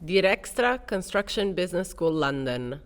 Dirextra Construction Business School London.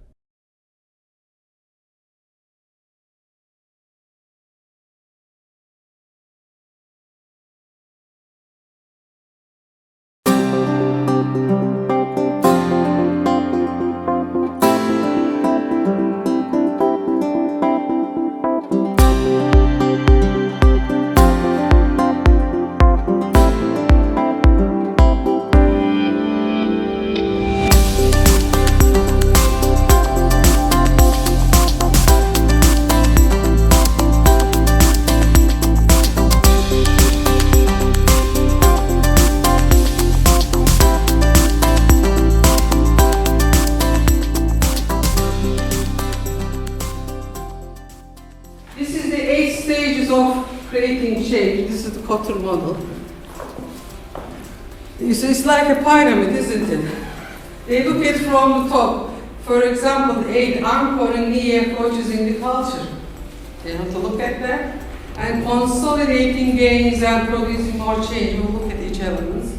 This is the 8 stages of creating change. This is the Kotter model. It's like a pyramid, isn't it? They look at it from the top. For example, 8 anchoring new approaches in the culture. They have to look at that. And consolidating gains and producing more change. We'll look at each element.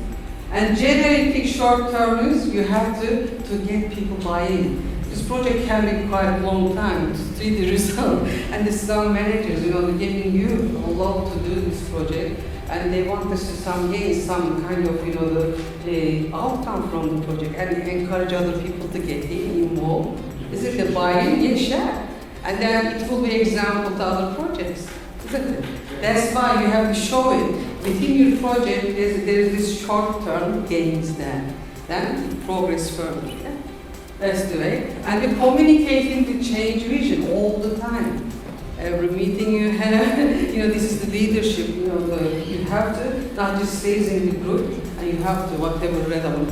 And generating short terms, you have to get people buy-in. This project can be quite a long time to see the result. And the some managers, they're giving you a lot to do this project, and they want to see some gains, some kind of, the outcome from the project, and encourage other people to get involved. Is it the buy-in? Yes, share. And then it will be example to other projects, isn't it? That's why you have to show it. Within your project, there is this short-term gains there. Then progress further. Yeah? That's the way. And you're communicating the change vision all the time. Every meeting you have, this is the leadership. You have to not just stay in the group, and you have to whatever relevant.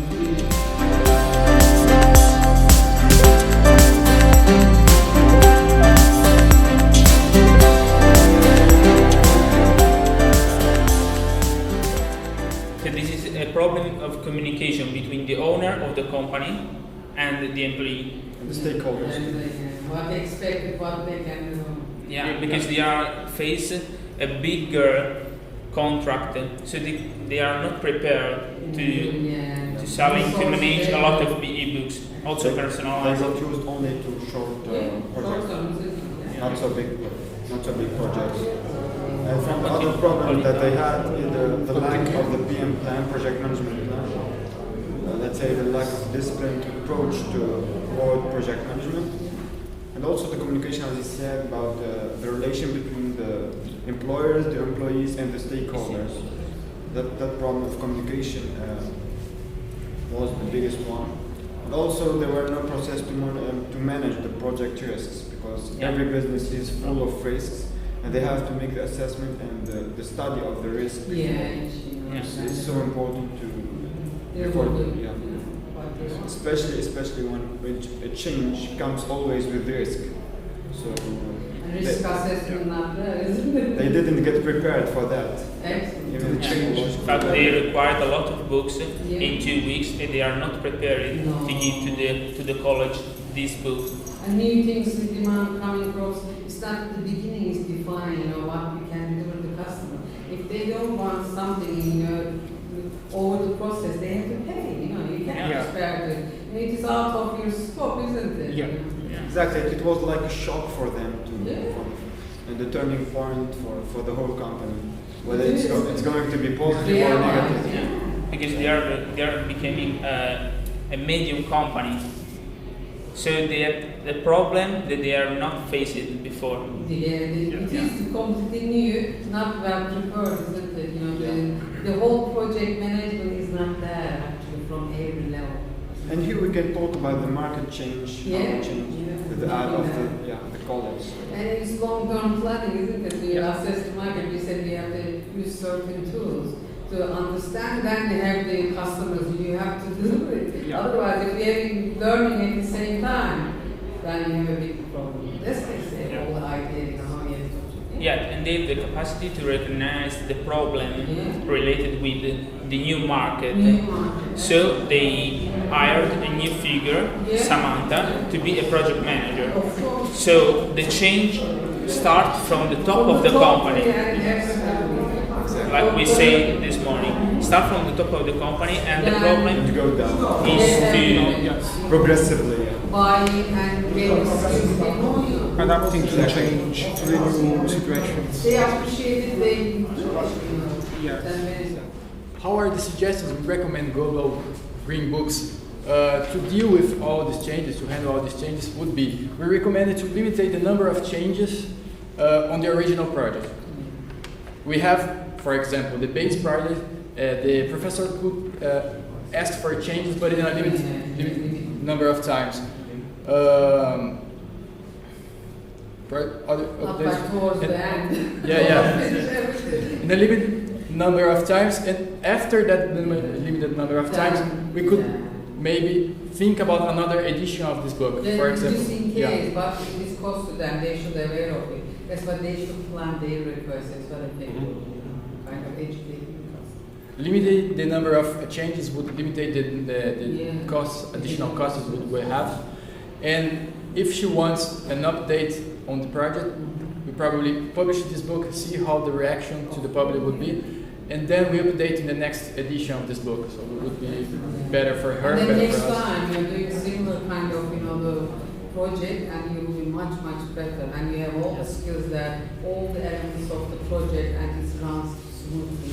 So this is a problem of communication between the owner of the company and the employee. And the stakeholders. And what they expect, what they can do. Yeah, because they are face a bigger contract, so they are not prepared to selling, to manage a lot of e-books, also They personalized. got used only to short projects, not so big projects. And from the other problem that they had is the lack of the PM plan, project management plan. Let's say the lack of disciplined approach to broad project management, and also the communication, as you said, about the relation between the employers, the employees, and the stakeholders. That problem of communication was the biggest one. And also, there were no process to manage the project risks, because every business is full of risks, and they have to make the assessment and the study of the risk. It's so important to. Especially when a change comes always with risk. So Risk assessment not there, isn't it? they didn't get prepared for that. Excellent. Even the change. In fact, they required a lot of books in 2 weeks, and they are not prepared to give to the college these books. And new things, the demand coming across, it's not the beginning is defined, what we can do with the customer. If they don't want something over the process, they have to pay, you can't expect it. And it is out of your scope, isn't it? Yeah. Exactly. It was like a shock for them and the turning point for the whole company, whether it's going to be positive or negative. Because they are becoming a medium company. So the problem that they are not facing before. It is to continue, not well prepared, isn't it? The whole project management is not there actually from every level. And here we can talk about the market change, with the add of the college. And it's long-term planning, isn't it? We assess the market. We said we have to use certain tools to understand. Then they have the customers. You have to do it. Otherwise, if we are learning at the same time, then you have a big problem. That's the whole idea. And they have the capacity to recognize the problem related with the new market. So they hired a new figure, Samantha, to be a project manager. So the change starts from the top of the company, like we say this morning. start from the top of the company, and the Then problem To go down is to progressively. buying and getting skills, they know you. Adapting to the change, to the new situations. They appreciate it, they enjoy it, Yeah. Then there is How are the suggestions we recommend global green books to deal with all these changes, to handle all these changes would be, we recommended to limit the number of changes on the original project. We have, for example, the base project, the professor could ask for changes, but in a limited number of times. not like towards the end. Yeah. In a limited number of times, and after that limited number of times, we could maybe think about another edition of this book, Then for example. just in case, but if this costs to them, they should be aware of it. That's what they should plan their requests, that's what I think, kind of educating us. Limited the number of changes would limit the Yeah. costs, additional costs we have. And if she wants an update on the project, we probably publish this book, see how the reaction to the public would be, and then we update in the next edition of this book. So it would be better for her, And then better next for us. time you're doing similar kind of, the project, and you will be much, much better, and you have all the skills there, all the elements of the project, and it runs smoothly,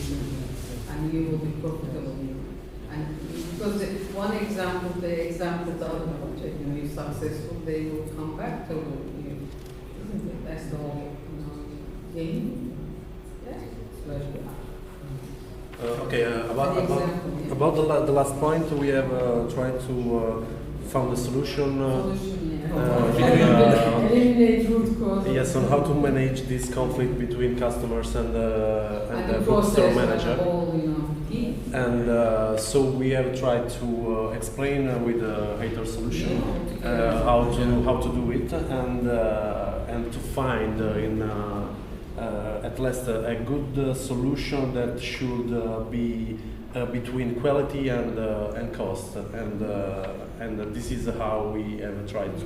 and you will be profitable. And because one example, the example of the other project, you're successful, they will come back to you. Isn't it? That's the whole, game. Yeah, it's very good. Okay, about the last point, we have tried to found a solution Eliminate root cause. yes, on how to manage this conflict between customers and the the bookstore process manager. of all, key. And so we have tried to explain with a hater solution how to do it and to find at least a good solution that should be between quality and cost, and this is how we have tried to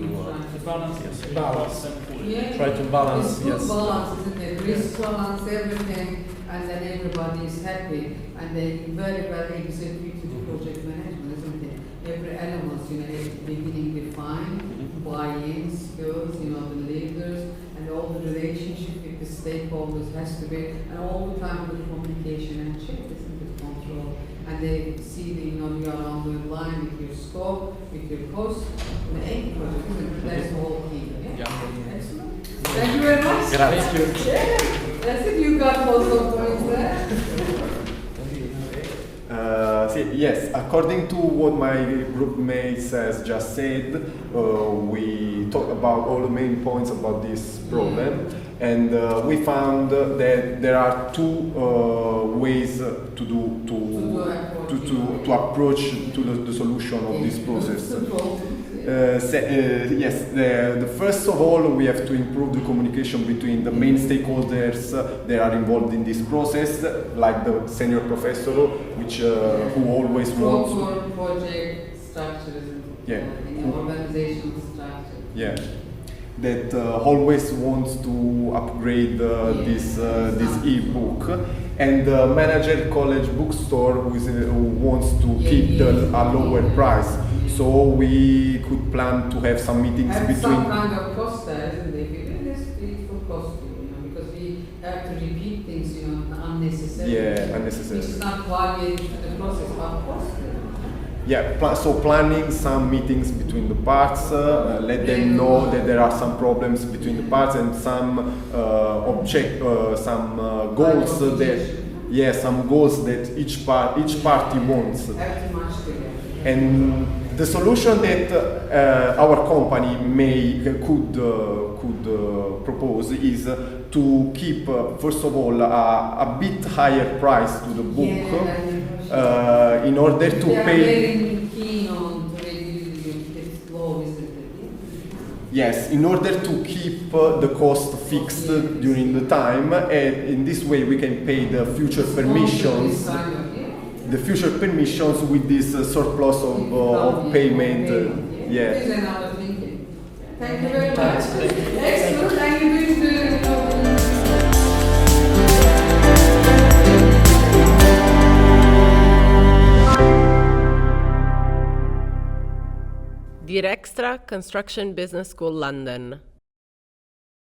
balance. yes. Balance. Yeah. Try to balance, It's good yes. balance, isn't it? Risk balance, everything, and then everybody is happy, and they very well execute the project management, isn't it? Every element, at the beginning defined, buy-in, skills, the leaders, and all the relationship with the stakeholders has to be, and all the time the communication and check, isn't it? Control. And they see you are on the line with your scope, with your cost, in any project, isn't it? That's the whole key. Yeah? Excellent. Thank you very much. Grazie. Yeah, that's it. You got lots of points there. Yes, according to what my group mates has just said, we talked about all the main points about this problem, and we found that there are two ways to approach to the solution of this process. Yes, the first of all, we have to improve the communication between the main stakeholders that are involved in this process, like the senior professor, which who always wants Proper project structures, organization structure. yeah, that always wants to upgrade this e-book, and the manager college bookstore who wants to keep a lower price. So we could plan to have some meetings Have between. some kind of cost there, isn't it? It will cost you, because we have to repeat things, unnecessarily. Yeah, unnecessary. Which is not valued to the process, but costly. Yeah, so planning some meetings between the parts, let them know that there are some problems between the parts and some goals some goals that each party wants. Have too much together. And the solution that our company could propose is to keep, first of all, a bit higher price to the book in order to they are pay. very keen on to reduce its low, isn't it? Yes, in order to keep the cost fixed during the time, and in this way we can pay the future permissions. The future permissions with this surplus of payment. Yeah. This is another thinking. Thank you very much. Excellent. And you doing the Dirextra Construction Business School London.